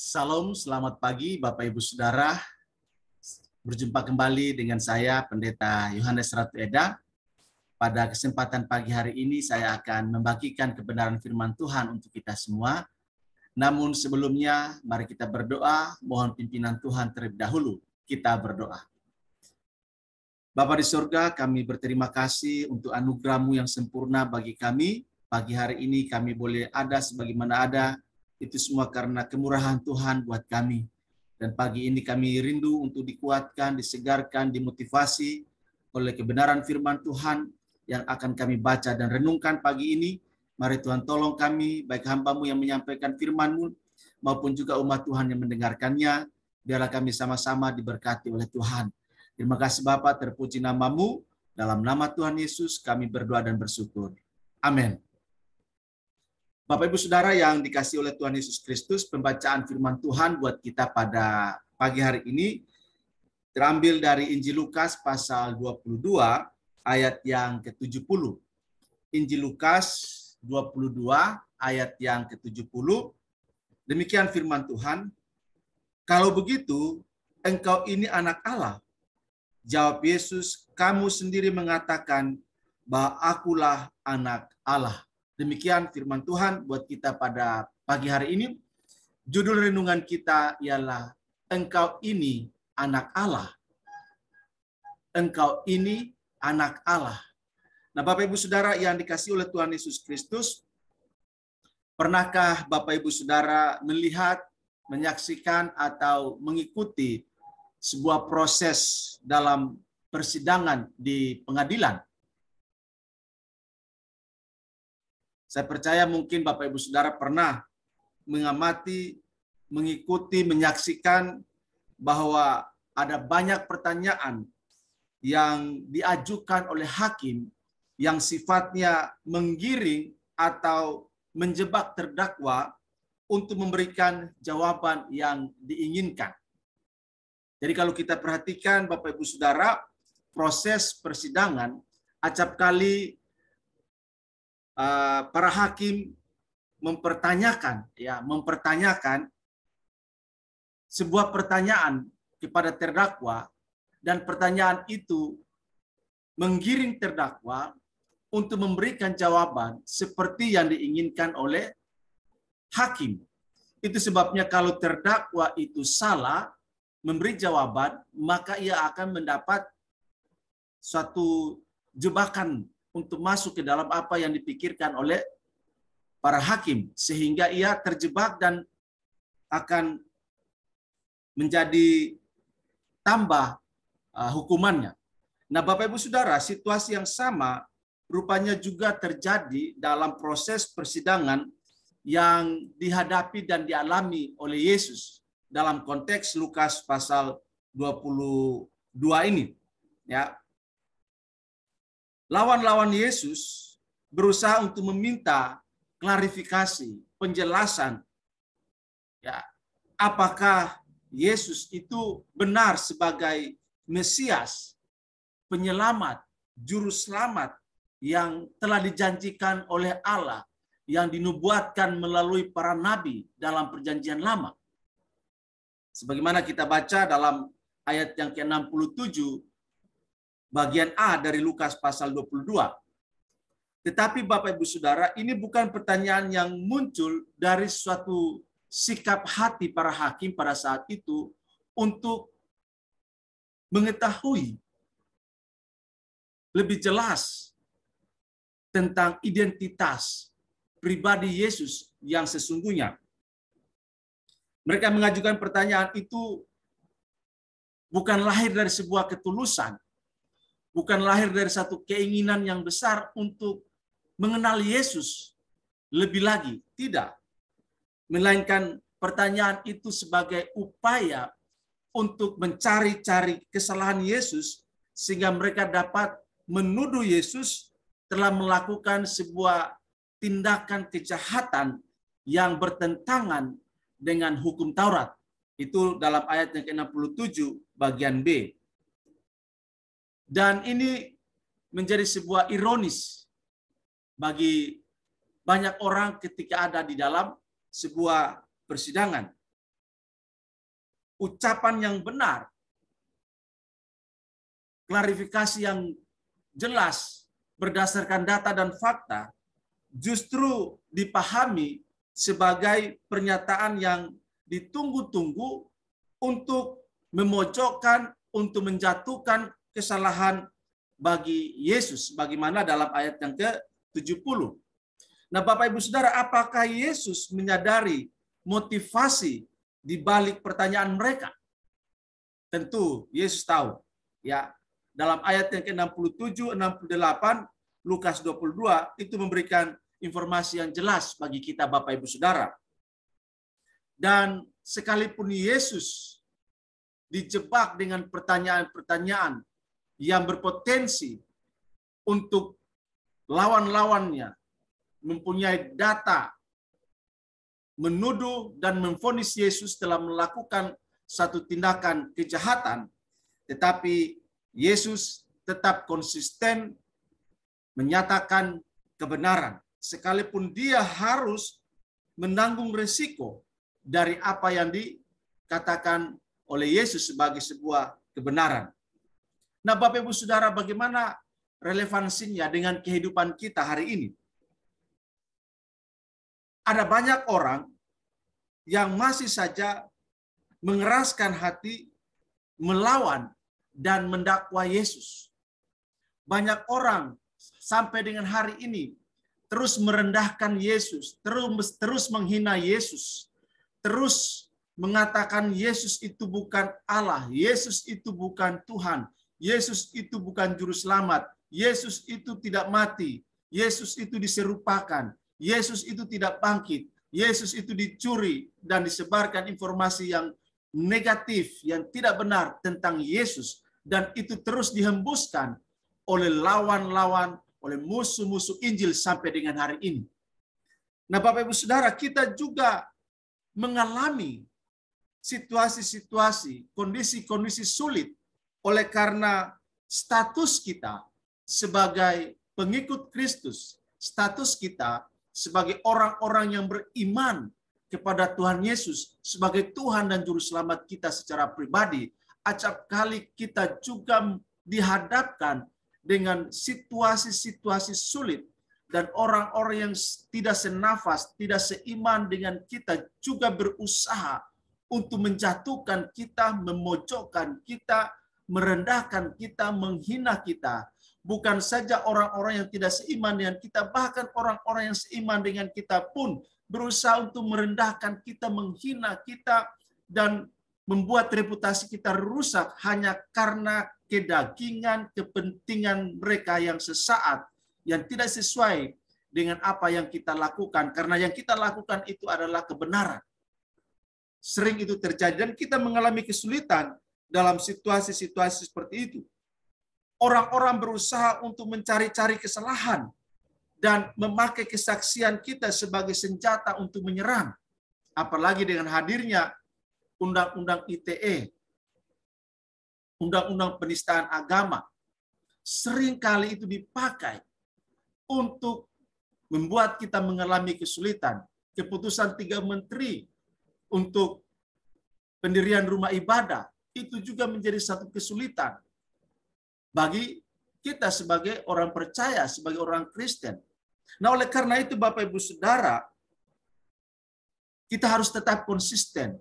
Salam, selamat pagi Bapak Ibu Saudara. Berjumpa kembali dengan saya Pendeta Yohanes Ratu Eda. Pada kesempatan pagi hari ini saya akan membagikan kebenaran firman Tuhan untuk kita semua. Namun sebelumnya mari kita berdoa, mohon pimpinan Tuhan terlebih dahulu. Kita berdoa. Bapa di surga, kami berterima kasih untuk anugerah-Mu yang sempurna bagi kami. Pagi hari ini kami boleh ada sebagaimana ada. Itu semua karena kemurahan Tuhan buat kami. Dan pagi ini kami rindu untuk dikuatkan, disegarkan, dimotivasi oleh kebenaran firman Tuhan yang akan kami baca dan renungkan pagi ini. Mari Tuhan tolong kami, baik hamba-Mu yang menyampaikan firman-Mu, maupun juga umat Tuhan yang mendengarkannya. Biarlah kami sama-sama diberkati oleh Tuhan. Terima kasih Bapa, terpuji nama-Mu. Dalam nama Tuhan Yesus kami berdoa dan bersyukur. Amin. Bapak Ibu Saudara yang dikasihi oleh Tuhan Yesus Kristus, pembacaan firman Tuhan buat kita pada pagi hari ini terambil dari Injil Lukas pasal 22 ayat yang ke-70. Injil Lukas 22 ayat yang ke-70. Demikian firman Tuhan. Kalau begitu, engkau ini anak Allah. Jawab Yesus, kamu sendiri mengatakan bahwa akulah anak Allah. Demikian firman Tuhan buat kita pada pagi hari ini. Judul renungan kita ialah Engkau ini anak Allah. Engkau ini anak Allah. Nah, Bapak Ibu Saudara yang dikasihi oleh Tuhan Yesus Kristus, pernahkah Bapak Ibu Saudara melihat, menyaksikan atau mengikuti sebuah proses dalam persidangan di pengadilan? Saya percaya mungkin Bapak Ibu Saudara pernah mengamati, mengikuti, menyaksikan bahwa ada banyak pertanyaan yang diajukan oleh hakim yang sifatnya menggiring atau menjebak terdakwa untuk memberikan jawaban yang diinginkan. Jadi kalau kita perhatikan Bapak Ibu Saudara, proses persidangan acap kali para hakim mempertanyakan sebuah pertanyaan kepada terdakwa, dan pertanyaan itu menggiring terdakwa untuk memberikan jawaban seperti yang diinginkan oleh hakim. Itu sebabnya kalau terdakwa itu salah memberi jawaban, maka ia akan mendapat suatu jebakan untuk masuk ke dalam apa yang dipikirkan oleh para hakim, sehingga ia terjebak dan akan menjadi tambah hukumannya. Nah, Bapak Ibu Saudara, situasi yang sama rupanya juga terjadi dalam proses persidangan yang dihadapi dan dialami oleh Yesus dalam konteks Lukas pasal 22 ini. Ya, lawan-lawan Yesus berusaha untuk meminta klarifikasi, penjelasan, ya, apakah Yesus itu benar sebagai Mesias, penyelamat, juru selamat yang telah dijanjikan oleh Allah, yang dinubuatkan melalui para nabi dalam perjanjian lama. Sebagaimana kita baca dalam ayat yang ke-67, bagian A dari Lukas pasal 22. Tetapi Bapak Ibu Saudara, ini bukan pertanyaan yang muncul dari suatu sikap hati para hakim pada saat itu untuk mengetahui lebih jelas tentang identitas pribadi Yesus yang sesungguhnya. Mereka mengajukan pertanyaan itu bukan lahir dari sebuah ketulusan, bukan lahir dari satu keinginan yang besar untuk mengenal Yesus lebih lagi. Tidak. Melainkan pertanyaan itu sebagai upaya untuk mencari-cari kesalahan Yesus, sehingga mereka dapat menuduh Yesus telah melakukan sebuah tindakan kejahatan yang bertentangan dengan hukum Taurat. Itu dalam ayat yang ke-67 bagian B. Dan ini menjadi sebuah ironis bagi banyak orang ketika ada di dalam sebuah persidangan. ucapan yang benar, klarifikasi yang jelas berdasarkan data dan fakta, justru dipahami sebagai pernyataan yang ditunggu-tunggu untuk memojokkan, untuk menjatuhkan kesalahan bagi Yesus, bagaimana dalam ayat yang ke-70. Nah, Bapak Ibu Saudara, apakah Yesus menyadari motivasi di balik pertanyaan mereka? Tentu Yesus tahu, ya. Dalam ayat yang ke-67, 68, Lukas 22 itu memberikan informasi yang jelas bagi kita Bapak Ibu Saudara. Dan sekalipun Yesus dijebak dengan pertanyaan-pertanyaan yang berpotensi untuk lawan-lawannya mempunyai data menuduh dan memvonis Yesus telah melakukan satu tindakan kejahatan, tetapi Yesus tetap konsisten menyatakan kebenaran, sekalipun dia harus menanggung resiko dari apa yang dikatakan oleh Yesus sebagai sebuah kebenaran. Nah, Bapak Ibu Saudara, bagaimana relevansinya dengan kehidupan kita hari ini? Ada banyak orang yang masih saja mengeraskan hati, melawan dan mendakwa Yesus. Banyak orang sampai dengan hari ini terus merendahkan Yesus, terus menghina Yesus, terus mengatakan Yesus itu bukan Allah, Yesus itu bukan Tuhan, Yesus itu bukan juru selamat, Yesus itu tidak mati, Yesus itu diserupakan, Yesus itu tidak bangkit, Yesus itu dicuri dan disebarkan informasi yang negatif, yang tidak benar tentang Yesus, dan itu terus dihembuskan oleh lawan-lawan, oleh musuh-musuh Injil sampai dengan hari ini. Nah, Bapak Ibu Saudara, kita juga mengalami situasi-situasi, kondisi-kondisi sulit oleh karena status kita sebagai pengikut Kristus, status kita sebagai orang-orang yang beriman kepada Tuhan Yesus sebagai Tuhan dan Juru Selamat kita secara pribadi. Acap kali kita juga dihadapkan dengan situasi-situasi sulit, dan orang-orang yang tidak senafas, tidak seiman dengan kita juga berusaha untuk menjatuhkan kita, memojokkan kita, merendahkan kita, menghina kita. Bukan saja orang-orang yang tidak seiman dengan kita, bahkan orang-orang yang seiman dengan kita pun berusaha untuk merendahkan kita, menghina kita, dan membuat reputasi kita rusak hanya karena kedagingan, kepentingan mereka yang sesaat, yang tidak sesuai dengan apa yang kita lakukan. Karena yang kita lakukan itu adalah kebenaran. Sering itu terjadi dan kita mengalami kesulitan dalam situasi-situasi seperti itu. Orang-orang berusaha untuk mencari-cari kesalahan dan memakai kesaksian kita sebagai senjata untuk menyerang. Apalagi dengan hadirnya Undang-Undang ITE, Undang-Undang Penistaan Agama. Seringkali itu dipakai untuk membuat kita mengalami kesulitan. Keputusan 3 menteri untuk pendirian rumah ibadah itu juga menjadi satu kesulitan bagi kita sebagai orang percaya, sebagai orang Kristen. Nah, oleh karena itu Bapak Ibu Saudara, kita harus tetap konsisten,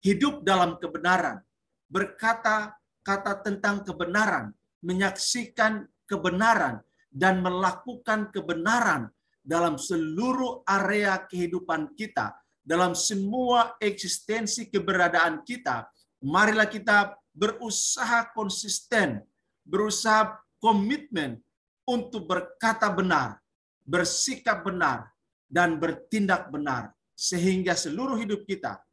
hidup dalam kebenaran, berkata-kata tentang kebenaran, menyaksikan kebenaran, dan melakukan kebenaran dalam seluruh area kehidupan kita, dalam semua eksistensi keberadaan kita. Marilah kita berusaha konsisten, berusaha komitmen untuk berkata benar, bersikap benar, dan bertindak benar, sehingga seluruh hidup kita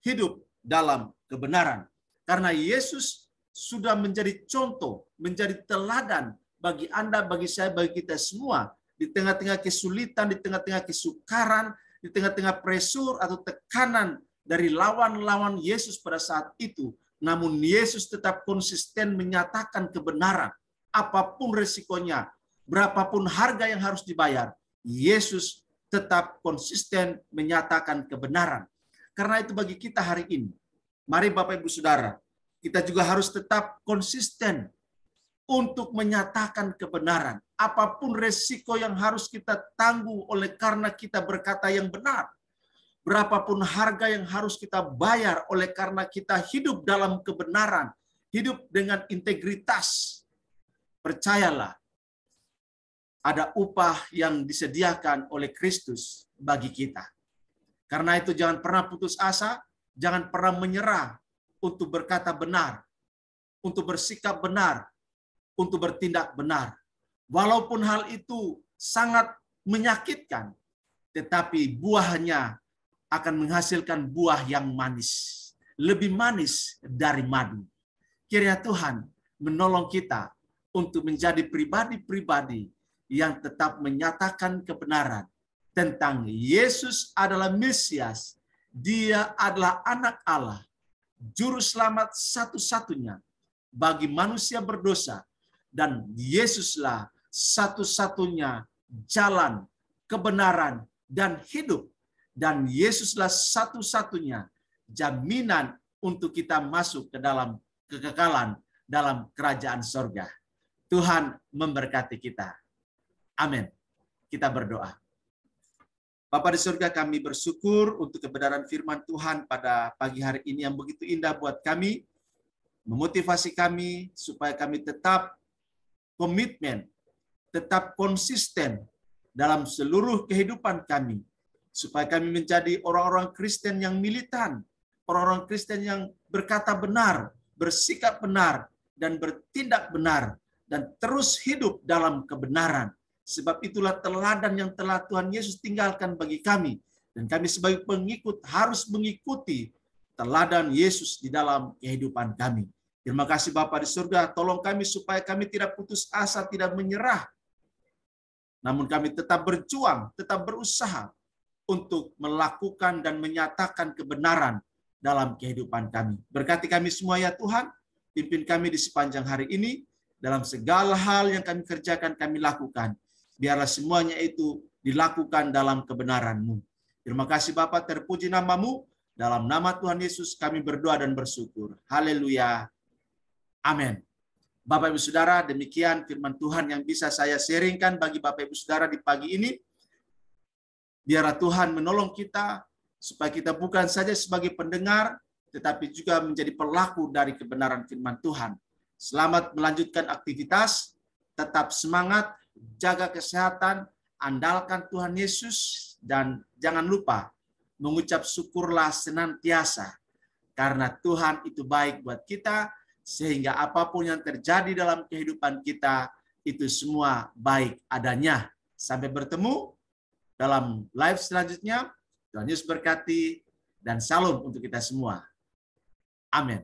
hidup dalam kebenaran. Karena Yesus sudah menjadi contoh, menjadi teladan bagi Anda, bagi saya, bagi kita semua, di tengah-tengah kesulitan, di tengah-tengah kesukaran, di tengah-tengah pressure atau tekanan dari lawan-lawan Yesus pada saat itu. Namun Yesus tetap konsisten menyatakan kebenaran. Apapun resikonya, berapapun harga yang harus dibayar, Yesus tetap konsisten menyatakan kebenaran. Karena itu bagi kita hari ini, mari Bapak Ibu Saudara, kita juga harus tetap konsisten untuk menyatakan kebenaran. Apapun resiko yang harus kita tanggung oleh karena kita berkata yang benar. Berapapun harga yang harus kita bayar oleh karena kita hidup dalam kebenaran, hidup dengan integritas. Percayalah, ada upah yang disediakan oleh Kristus bagi kita. Karena itu jangan pernah putus asa, jangan pernah menyerah untuk berkata benar, untuk bersikap benar, untuk bertindak benar. Walaupun hal itu sangat menyakitkan, tetapi buahnya akan menghasilkan buah yang manis. Lebih manis dari madu. Kiranya Tuhan menolong kita untuk menjadi pribadi-pribadi yang tetap menyatakan kebenaran tentang Yesus adalah Mesias. Dia adalah anak Allah, juru selamat satu-satunya bagi manusia berdosa. Dan Yesuslah satu-satunya jalan, kebenaran, dan hidup. Dan Yesuslah satu-satunya jaminan untuk kita masuk ke dalam kekekalan dalam kerajaan sorga. Tuhan memberkati kita. Amin. Kita berdoa. Bapa di surga, kami bersyukur untuk kebenaran firman Tuhan pada pagi hari ini yang begitu indah buat kami, memotivasi kami supaya kami tetap komitmen, tetap konsisten dalam seluruh kehidupan kami, supaya kami menjadi orang-orang Kristen yang militan, orang-orang Kristen yang berkata benar, bersikap benar, dan bertindak benar, dan terus hidup dalam kebenaran. Sebab itulah teladan yang telah Tuhan Yesus tinggalkan bagi kami. Dan kami sebagai pengikut harus mengikuti teladan Yesus di dalam kehidupan kami. Terima kasih Bapa di surga, tolong kami supaya kami tidak putus asa, tidak menyerah. Namun kami tetap berjuang, tetap berusaha untuk melakukan dan menyatakan kebenaran dalam kehidupan kami. Berkati kami semua ya Tuhan, pimpin kami di sepanjang hari ini, dalam segala hal yang kami kerjakan, kami lakukan. Biarlah semuanya itu dilakukan dalam kebenaran-Mu. Terima kasih Bapa, terpuji nama-Mu. Dalam nama Tuhan Yesus kami berdoa dan bersyukur. Haleluya. Amin. Bapak Ibu Saudara, demikian firman Tuhan yang bisa saya sharingkan bagi Bapak Ibu Saudara di pagi ini. Biarlah Tuhan menolong kita supaya kita bukan saja sebagai pendengar, tetapi juga menjadi pelaku dari kebenaran firman Tuhan. Selamat melanjutkan aktivitas, tetap semangat, jaga kesehatan, andalkan Tuhan Yesus, dan jangan lupa mengucap syukurlah senantiasa. Karena Tuhan itu baik buat kita, sehingga apapun yang terjadi dalam kehidupan kita, itu semua baik adanya. Sampai bertemu dalam live selanjutnya. Tuhan Yesus berkati, dan salam untuk kita semua. Amin.